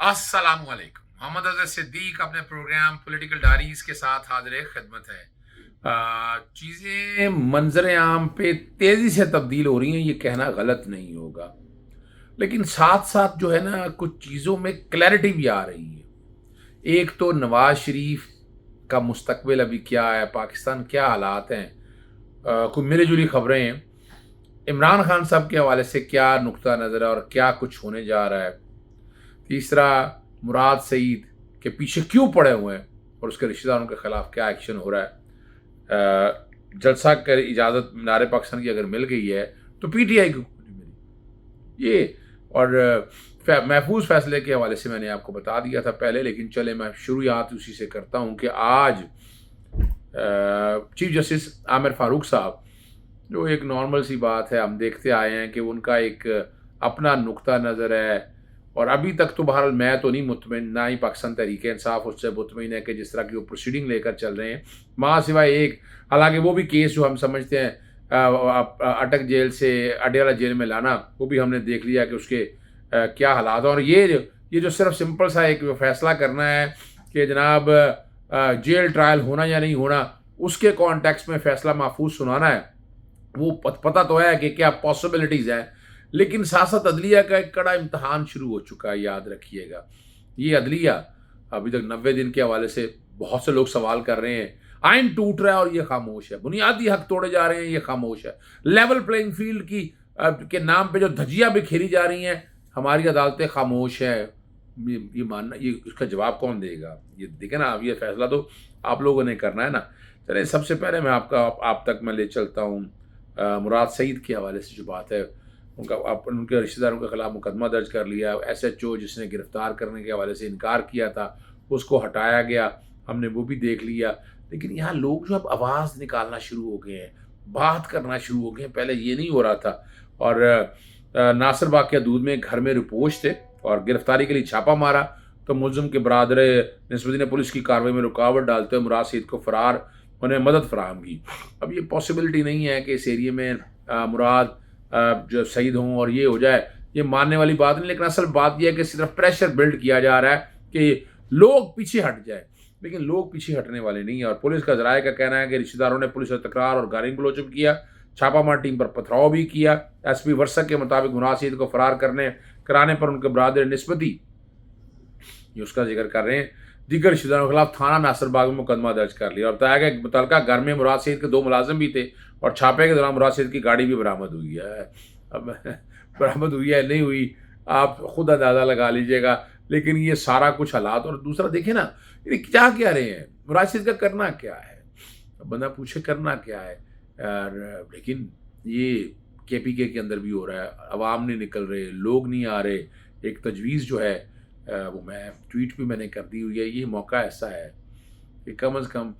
अस्सलामुअलैकुम। मोहम्मद अज़हर सिद्दीक अपने programme political diaries के साथ हाजिर खिदमत है। चीज़ें मंजर आम पे तेज़ी से तब्दील हो रही हैं, ये कहना गलत नहीं होगा, लेकिन साथ साथ जो है ना, कुछ चीज़ों में क्लैरिटी भी आ रही है। एक तो नवाज शरीफ का मुस्तकबिल अभी क्या है, पाकिस्तान क्या हालात हैं, कुछ मिली जुली खबरें हैं। इमरान खान साहब के हवाले से क्या नुक्ता नज़र है और क्या कुछ होने जा रहा है। तीसरा, मुराद सईद के पीछे क्यों पड़े हुए हैं और उसके रिश्तेदारों के खिलाफ क्या एक्शन हो रहा है। जलसा कर इजाज़त मीनार पाकिस्तान की अगर मिल गई है तो पीटीआई को क्यों नहीं मिली, ये और महफूज फैसले के हवाले से मैंने आपको बता दिया था पहले, लेकिन चले मैं शुरुआत उसी से करता हूँ कि आज चीफ जस्टिस आमिर फारूक साहब, जो एक नॉर्मल सी बात है, हम देखते आए हैं कि उनका एक अपना नुक्ता नज़र है। और अभी तक तो बहरहाल मैं तो नहीं मुतमिन, ना ही पाकिस्तान तहरीक इंसाफ उससे मुतमिन है कि जिस तरह की वो प्रोसीडिंग लेकर चल रहे हैं, माँ सिवाय एक, हालांकि वो भी केस जो हम समझते हैं अटक जेल से अडयाला जेल में लाना, वो भी हमने देख लिया कि उसके क्या हालात हैं। और ये जो सिर्फ सिंपल सा एक फैसला करना है कि जनाब जेल ट्रायल होना या नहीं होना, उसके कॉन्टेक्स्ट में फैसला महफूज सुनाना है, वो पता तो है कि क्या पॉसिबिलिटीज़ हैं, लेकिन साथ साथ अदलिया का एक कड़ा इम्तहान शुरू हो चुका है। याद रखिएगा, ये अदलिया अभी तक 90 दिन के हवाले से बहुत से लोग सवाल कर रहे हैं, आइन टूट रहा है और ये खामोश है, बुनियादी हक तोड़े जा रहे हैं, ये खामोश है, लेवल प्लेइंग फील्ड की के नाम पे जो धज्जियां बिखेरी जा रही हैं, हमारी अदालतें खामोश है। ये मानना, ये उसका जवाब कौन देगा? ये देखें ना, अब ये फैसला तो आप लोगों ने करना है ना। चले, सबसे पहले मैं आप तक मैं ले चलता हूँ मुराद सईद के हवाले से जो बात है, उनके रिश्तेदारों के खिलाफ मुकदमा दर्ज कर लिया। SHO जिसने गिरफ्तार करने के हवाले से इनकार किया था, उसको हटाया गया, हमने वो भी देख लिया। लेकिन यहाँ लोग जो अब आवाज़ निकालना शुरू हो गए हैं, बात करना शुरू हो गए हैं, पहले ये नहीं हो रहा था। और नासिर बाग के दूध में घर में रिपोर्ट थे और गिरफ्तारी के लिए छापा मारा, तो मुलजिम के बरादर निस्बती ने पुलिस की कार्रवाई में रुकावट डालते हुए मुराद सईद को फरार होने मदद फराहम की। अब ये पॉसिबिलिटी नहीं है कि इस एरिए में मुराद जो शहीद हों और ये हो जाए, ये मानने वाली बात नहीं। लेकिन असल बात यह है कि सिर्फ प्रेशर बिल्ड किया जा रहा है कि लोग पीछे हट जाए, लेकिन लोग पीछे हटने वाले नहीं है। और पुलिस का जराये का कहना है कि रिश्तेदारों ने पुलिस पर तकरार और गाली गलौज भी किया, छापामार टीम पर पथराव भी किया। SP वर्षा के मुताबिक मुराद सईद को फरार कराने पर उनके बरादर निस्बती, ये उसका जिक्र कर रहे हैं, दीगर रिश्तेदारों के खिलाफ थाना नासिर बाग में मुकदमा दर्ज कर लिया। और बताया गया कि मुतलका घर में मुराद सईद के 2 मुलाजिम भी थे और छापे के दौरान मुराद सईद की गाड़ी भी बरामद हुई है। अब बरामद हुई है नहीं हुई, आप खुद अंदाज़ा लगा लीजिएगा। लेकिन ये सारा कुछ हालात, और दूसरा देखें ना, ये क्या रहे हैं, मुराद सईद का करना क्या है, बंदा पूछे करना क्या है। लेकिन ये KPK के अंदर भी हो रहा है, अवाम नहीं निकल रहे, लोग नहीं आ रहे। एक तजवीज़ जो है वो मैं ट्वीट भी मैंने कर दी हुई है। ये मौका ऐसा है कि कम से कम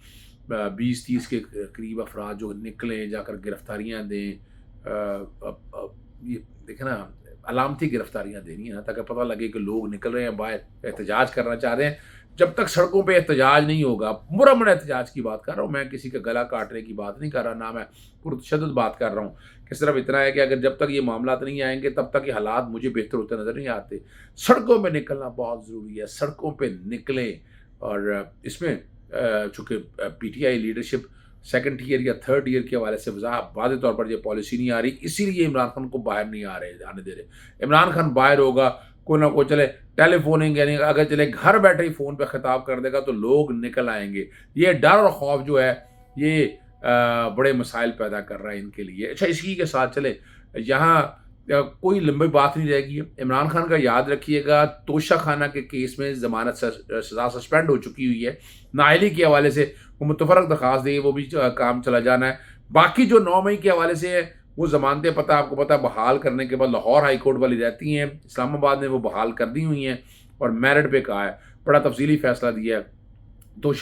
20-30 के करीब अफराद जो निकलें, जाकर गिरफ्तारियां दें। अब ये देखें ना, अलामती गिरफ्तारियां देनी है ना, ताकि पता लगे कि लोग निकल रहे हैं, बाहर एहतजाज करना चाह रहे हैं। जब तक सड़कों पे एहतजाज नहीं होगा, मुरम्मन एहतजाज की बात कर रहा हूँ मैं, किसी का गला काटने की बात नहीं कर रहा, ना मैं पुरतशद्दुद बात कर रहा हूँ, कि सिर्फ इतना है कि अगर जब तक ये मामला नहीं आएंगे तब तक ये हालात मुझे बेहतर होते नज़र नहीं आते। सड़कों पे निकलना बहुत ज़रूरी है, सड़कों पे निकलें। और इसमें चूँकि PTI लीडरशिप सेकंड ईयर या थर्ड ईयर के हवाले से वाज़े तौर पर ये पॉलिसी नहीं आ रही, इसीलिए इमरान खान को बाहर नहीं आने दे रहे। इमरान खान बाहर होगा, कोई ना कोई चले टेलीफोनिंग, यानी अगर चले घर बैठे ही फ़ोन पे ख़िताब कर देगा तो लोग निकल आएंगे। ये डर और खौफ जो है, ये बड़े मसाइल पैदा कर रहा है इनके लिए। अच्छा, इसी के साथ चले, यहाँ कोई लंबी बात नहीं रहेगी। इमरान खान का याद रखिएगा, तोशा खाना के केस में ज़मानत सज़ा सस्पेंड हो चुकी हुई है। नाअहली के हवाले से वो मुतफरक दरख्वास्त दी, वो भी काम चला जाना है। बाकी जो 9 मई के हवाले से है, वो ज़मानतें आपको पता है बहाल करने के बाद लाहौर हाई कोर्ट वाली रहती हैं, इस्लामाबाद ने वो बहाल कर दी हुई हैं और मेरिट पे कहा है, बड़ा तफसीली फैसला दिया है। तो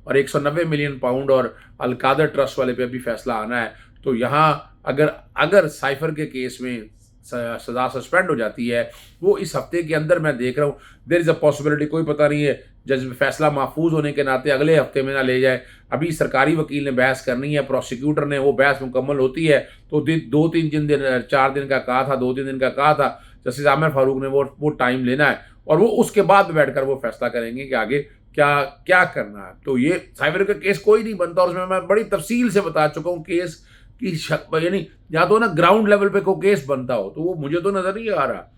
और 190 मिलियन पाउंड और अलकादर ट्रस्ट वाले पे भी फैसला आना है। तो यहाँ अगर साइफर के केस में सज़ा सस्पेंड हो जाती है, वो इस हफ्ते के अंदर मैं देख रहा हूँ, देयर इज़ अ पॉसिबिलिटी, कोई पता नहीं है, जज फैसला महफूज होने के नाते अगले हफ्ते में ना ले जाए। अभी सरकारी वकील ने बहस करनी है, प्रोसिक्यूटर ने, वो बहस मुकम्मल होती है तो 2-3 दिन 4 दिन का कहा था, 2-3 दिन का कहा था। जस्टिस आमिर फारूक ने वो टाइम लेना है और वो उसके बाद में बैठकर वो फैसला करेंगे कि आगे क्या क्या करना है। तो ये साइबर का केस कोई नहीं बनता, और उसमें मैं बड़ी तफसील से बता चुका हूँ केस की यानी या तो ना ग्राउंड लेवल पे कोई केस बनता हो, तो वो मुझे तो नज़र नहीं आ रहा।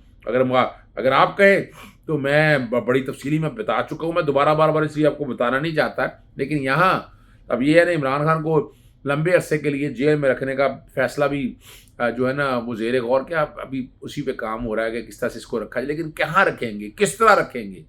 अगर आप कहें तो मैं बड़ी तफसीली में बता चुका हूँ, मैं दोबारा बार बार इसलिए आपको बताना नहीं चाहता। लेकिन यहाँ अब ये है ना, इमरान खान को लंबे अरसे के लिए जेल में रखने का फैसला भी जो है ना वो ज़ेर गौर, क्या अभी उसी पे काम हो रहा है कि किस तरह से इसको रखा जाए। लेकिन कहाँ रखेंगे, किस तरह रखेंगे,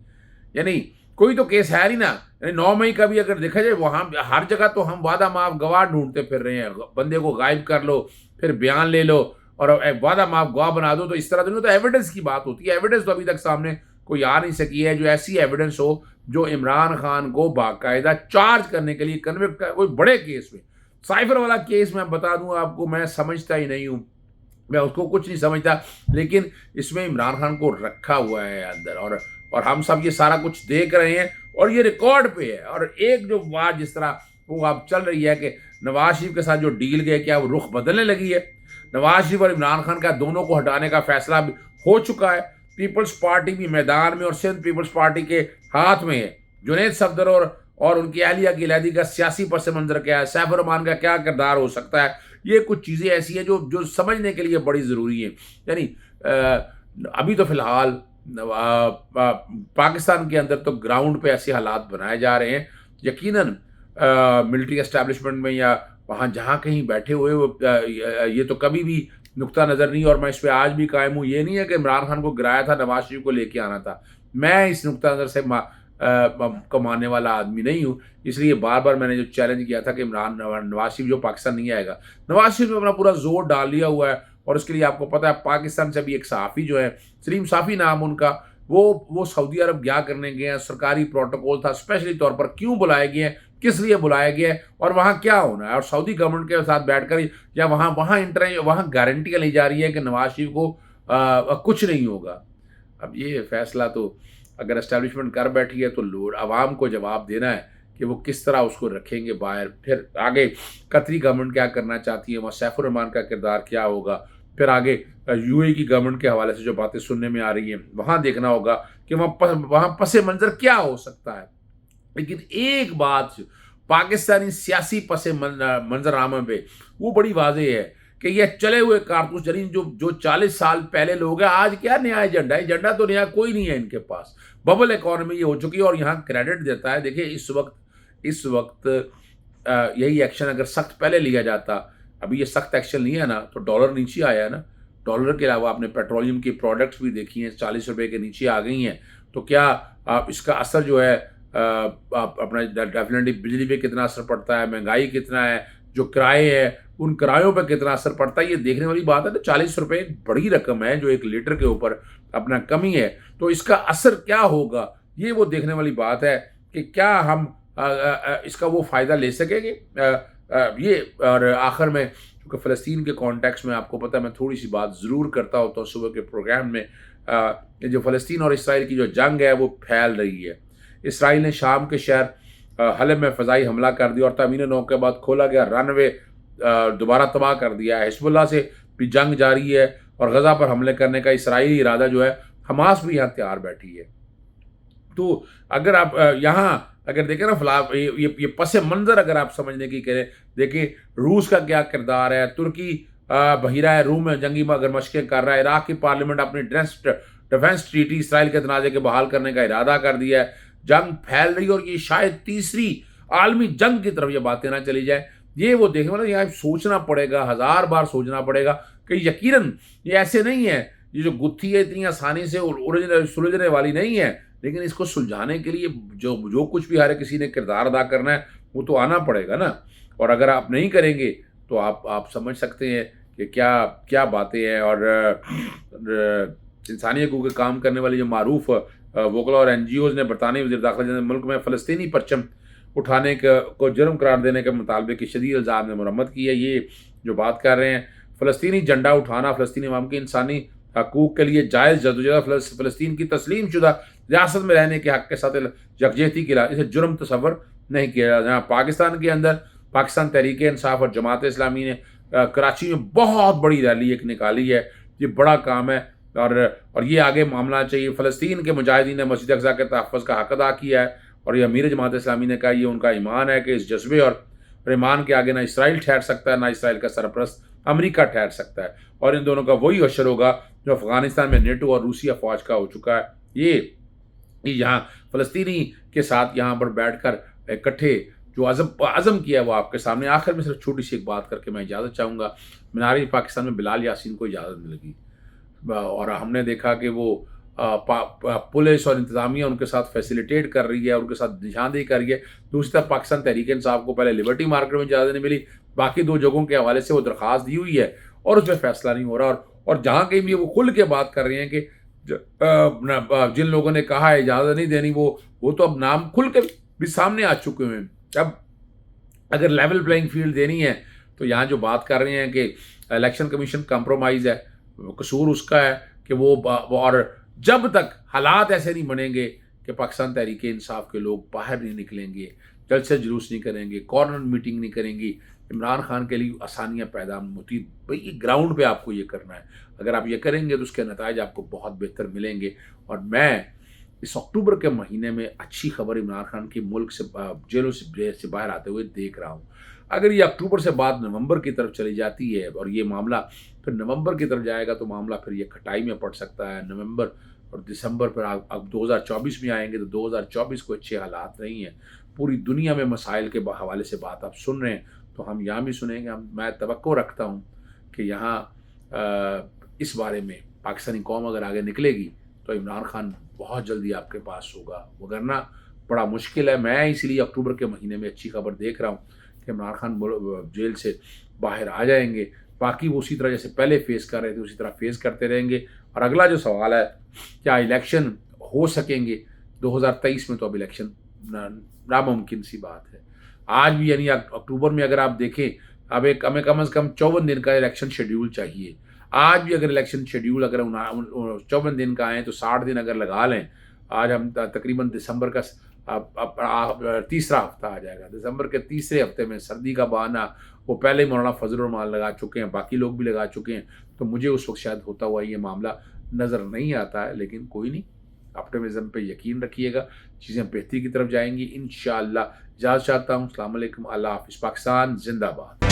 यानी कोई तो केस है नहीं ना। यानी 9 मई का भी अगर देखा जाए, वहाँ हर जगह तो हम वादा माफ गवाह ढूंढते फिर रहे हैं। बंदे को गायब कर लो, फिर बयान ले लो और वादा माफ गवाह बना दो, तो इस तरह तो नहीं। तो एविडेंस की बात होती है, एविडेंस तो अभी तक सामने कोई आ नहीं सकी है जो ऐसी एविडेंस हो जो इमरान खान को बाकायदा चार्ज करने के लिए कन्विक्ट कर, कोई बड़े केस में। साइफर वाला केस मैं बता दूं आपको, मैं समझता ही नहीं हूं, मैं उसको कुछ नहीं समझता। लेकिन इसमें इमरान खान को रखा हुआ है अंदर, और हम सब ये सारा कुछ देख रहे हैं और ये रिकॉर्ड पे है। और एक जो बात जिस तरह वो अब चल रही है कि नवाज शरीफ के साथ जो डील गए, क्या वो रुख बदलने लगी है। नवाज शरीफ और इमरान खान का दोनों को हटाने का फैसला हो चुका है। पीपल्स पार्टी भी मैदान में और सिंध पीपल्स पार्टी के हाथ में है। जुनेद सफदर और उनकी अहलिया की लहदी का सियासी पस मंजर क्या है, सैफ रहमान का क्या किरदार हो सकता है, ये कुछ चीज़ें ऐसी हैं जो समझने के लिए बड़ी ज़रूरी है। यानी अभी तो फिलहाल पाकिस्तान के अंदर तो ग्राउंड पे ऐसे हालात बनाए जा रहे हैं, यकीनन मिलिट्री एस्टैब्लिशमेंट में या वहाँ जहाँ कहीं बैठे हुए ये तो कभी भी नुक्ता नज़र नहीं। और मैं इस पर आज भी कायम हूँ। ये नहीं है कि इमरान खान को गिराया था, नवाज शरीफ को लेके आना था। मैं इस नुक्ता नज़र से कमाने वाला आदमी नहीं हूँ। इसलिए बार बार मैंने जो चैलेंज किया था कि नवाज शरीफ जो पाकिस्तान नहीं आएगा। नवाज शरीफ ने अपना पूरा जोर डाल लिया हुआ है, और उसके लिए आपको पता है पाकिस्तान से भी एक सहाफ़ी जो है, सलीम साफ़ी नाम उनका, वो सऊदी अरब क्या करने गए हैं, सरकारी प्रोटोकॉल था, स्पेशली तौर पर क्यों बुलाए गए हैं, किस लिए बुलाया गया है और वहाँ क्या होना है। और सऊदी गवर्नमेंट के साथ बैठकर या वहाँ गारंटियाँ ली जा रही है कि नवाज शरीफ को कुछ नहीं होगा। अब ये फैसला तो अगर एस्टैब्लिशमेंट कर बैठी है तो लोग आवाम को जवाब देना है कि वो किस तरह उसको रखेंगे बाहर। फिर आगे कतरी गवर्नमेंट क्या करना चाहती है, वहाँ सैफुर रहमान का किरदार क्या होगा, फिर आगे यूएई की गवर्नमेंट के हवाले से जो बातें सुनने में आ रही हैं, वहाँ देखना होगा कि वहाँ पस मंज़र क्या हो सकता है। लेकिन एक बात पाकिस्तानी सियासी पस मंजरामे पे वो बड़ी वाज़ेह है कि ये चले हुए कारतूस जरीन जो 40 साल पहले लोग हैं, आज क्या नया एजेंडा तो नया कोई नहीं है इनके पास। बबल इकॉनमी ये हो चुकी है और यहाँ क्रेडिट देता है। देखिए इस वक्त यही एक्शन अगर सख्त पहले लिया जाता, अभी ये सख्त एक्शन नहीं है ना, तो डॉलर नीचे आया है ना। डॉलर के अलावा आपने पेट्रोलियम की प्रोडक्ट्स भी देखी हैं, 40 रुपये के नीचे आ गई हैं। तो क्या इसका असर जो है अपना डेफिनेटली बिजली पे कितना असर पड़ता है, महंगाई कितना है, जो किराए हैं उन किरायों पर कितना असर पड़ता है, ये देखने वाली बात है। तो 40 रुपये बड़ी रकम है जो 1 लीटर के ऊपर अपना कमी है, तो इसका असर क्या होगा ये वो देखने वाली बात है कि क्या हम इसका वो फ़ायदा ले सकेंगे। ये और आखिर में क्योंकि फ़लस्तीन के कॉन्टेक्स्ट में आपको पता है मैं थोड़ी सी बात ज़रूर करता होता हूँ सुबह के प्रोग्राम में। जो फ़लस्तीन और इसराइल की जो जंग है वो फैल रही है। इसराइल ने शाम के शहर हलब में फ़ज़ाई हमला कर दिया और तमीन 9 के बाद खोला गया रनवे दोबारा तबाह कर दिया है। हिज़्बुल्लाह से भी जंग जारी है और गज़ा पर हमले करने का इसराइली इरादा जो है, हमास भी यहाँ तैयार बैठी है। तो अगर आप यहाँ अगर देखें ना फिलहाल ये पस मंज़र अगर आप समझने की करें, देखिए रूस का क्या किरदार है, तुर्की बहिरा रूम में जंगी अगर मशक़ें कर रहा है, इराक़ की पार्लियामेंट अपनी डिफेंस ट्रीटी इसराइल के तनाज़े के बहाल करने का इरादा कर दिया है, जंग फैल रही है और ये शायद तीसरी आलमी जंग की तरफ ये बातें ना चली जाए। ये वो देखने वाला, यहाँ सोचना पड़ेगा, 1000 बार सोचना पड़ेगा कि यकीनन ये ऐसे नहीं है, ये जो गुत्थी है इतनी आसानी से सुलझने वाली नहीं है। लेकिन इसको सुलझाने के लिए जो कुछ भी हर किसी ने किरदार अदा करना है वो तो आना पड़ेगा ना। और अगर आप नहीं करेंगे तो आप समझ सकते हैं कि क्या क्या बातें हैं। और इंसानी हकूक़ के काम करने वाली जो मारूफ वकला और NGOs ने बरतानी वज़ीर दाखिला ने मुल्क में फ़लस्तीनी परचम उठाने को जुर्म करार देने के मुतालबे की शदीद इल्ज़ाम ने मरम्मत की है। ये जो बात कर रहे हैं, फ़लस्तीनी झंडा उठाना फ़लस्तीनी अवाम की इंसानी हकूक़ के लिए जायज़ जदोजहद फ़लस्तीन की तस्लीम शुदा रियासत में रहने के हक़ के साथ यकजहती के इसे जुर्म तस्वर नहीं किया जाता। जहाँ पाकिस्तान के अंदर पाकिस्तान तहरीक इंसाफ और जमात इस्लामी ने कराची में बहुत बड़ी रैली एक निकाली है। ये बड़ा काम है। और ये आगे मामला चाहिए। फ़लस्तीन के मुजाहिदीन ने मस्जिद अक़सा के तहफ़्फ़ुज़ का हक़ अदा किया है और ये अमीर जमात इस्लामी ने कहा, ये उनका ईमान है कि इस जज़्बे और ईमान के आगे ना इसराइल ठहर सकता है, ना इसराइल का सरपरस्त अमेरिका ठहर सकता है। और इन दोनों का वही हशर होगा जो अफ़गानिस्तान में नेटो और रूसी अफ़वाज का हो चुका है। ये यहाँ फ़लस्तीनी के साथ यहाँ पर बैठकर इकट्ठे जो अज़म किया है वो आपके सामने। आखिर में सिर्फ छोटी सी एक बात करके मैं इजाज़त चाहूँगा। मीनार-ए-पाकिस्तान में बिलाल यासीन को इजाज़त नहीं लगी और हमने देखा कि वो पुलिस और इंतज़ामिया उनके साथ फैसिलिटेट कर रही है, उनके साथ निशानदेही कर रही है। दूसरी तरफ पाकिस्तान तहरीक-ए-इंसाफ को पहले लिबर्टी मार्केट में इजाज़त नहीं मिली, बाकी 2 जगहों के हवाले से वो दरख्वास्त दी हुई है और उसमें फ़ैसला नहीं हो रहा। और जहाँ कहीं भी वो खुल के बात कर रहे हैं कि जिन लोगों ने कहा है इजाज़त नहीं देनी, वो तो अब नाम खुल के भी सामने आ चुके हैं। अब अगर लेवल प्लेइंग फील्ड देनी है तो यहाँ जो बात कर रहे हैं कि इलेक्शन कमीशन कंप्रोमाइज़ है, कसूर उसका है कि और जब तक हालात ऐसे नहीं बनेंगे कि पाकिस्तान तहरीक इंसाफ के लोग बाहर नहीं निकलेंगे, जलसे जुलूस नहीं करेंगे, कॉर्नर मीटिंग नहीं करेंगी, इमरान खान के लिए आसानियाँ पैदा होती। भाई ये ग्राउंड पे आपको ये करना है। अगर आप ये करेंगे तो उसके नताइज आपको बहुत बेहतर मिलेंगे। और मैं इस अक्टूबर के महीने में अच्छी खबर इमरान खान की मुल्क से जेलों से बाहर आते हुए देख रहा हूँ। अगर ये अक्टूबर से बाद नवंबर की तरफ चली जाती है और ये मामला फिर नवंबर की तरफ जाएगा तो मामला फिर ये खटाई में पड़ सकता है। नवंबर और दिसंबर पर अब 2024 में आएंगे तो 2024 को अच्छे हालात नहीं हैं। पूरी दुनिया में मसाइल के हवाले से बात आप सुन रहे हैं तो हम यहाँ भी सुनेंगे। मैं तवक्को रखता हूँ कि यहाँ इस बारे में पाकिस्तानी कौम अगर आगे निकलेगी तो इमरान खान बहुत जल्दी आपके पास होगा, वगरना बड़ा मुश्किल है। मैं इसलिए अक्टूबर के महीने में अच्छी खबर देख रहा हूँ कि इमरान खान जेल से बाहर आ जाएंगे। बाकी वो उसी तरह जैसे पहले फेस कर रहे थे उसी तरह फेस करते रहेंगे। और अगला जो सवाल है, क्या इलेक्शन हो सकेंगे 2023 में? तो अब इलेक्शन नामुमकिन सी बात है। आज भी यानी अक्टूबर में अगर आप देखें, अब एक हमें कम से कम 54 दिन का इलेक्शन शेड्यूल चाहिए। आज भी अगर इलेक्शन शेड्यूल अगर 54 दिन का आए तो 60 दिन अगर लगा लें, आज हम तकरीबन दिसंबर का तीसरा हफ्ता आ जाएगा। दिसंबर के तीसरे हफ्ते में सर्दी का बहाना वो पहले ही मौलाना फजल रहमान लगा चुके हैं, बाकी लोग भी लगा चुके हैं। तो मुझे उस वक्त शायद होता हुआ ये मामला नज़र नहीं आता है, लेकिन कोई नहीं, ऑप्टिमिज़्म पे यकीन रखिएगा, चीज़ें बेहतरी की तरफ जाएंगी इंशाअल्लाह। इजाज़त चाहता हूँ। अस्सलाम वालेकुम, अल्लाह हाफ़िज़। पाकिस्तान जिंदाबाद।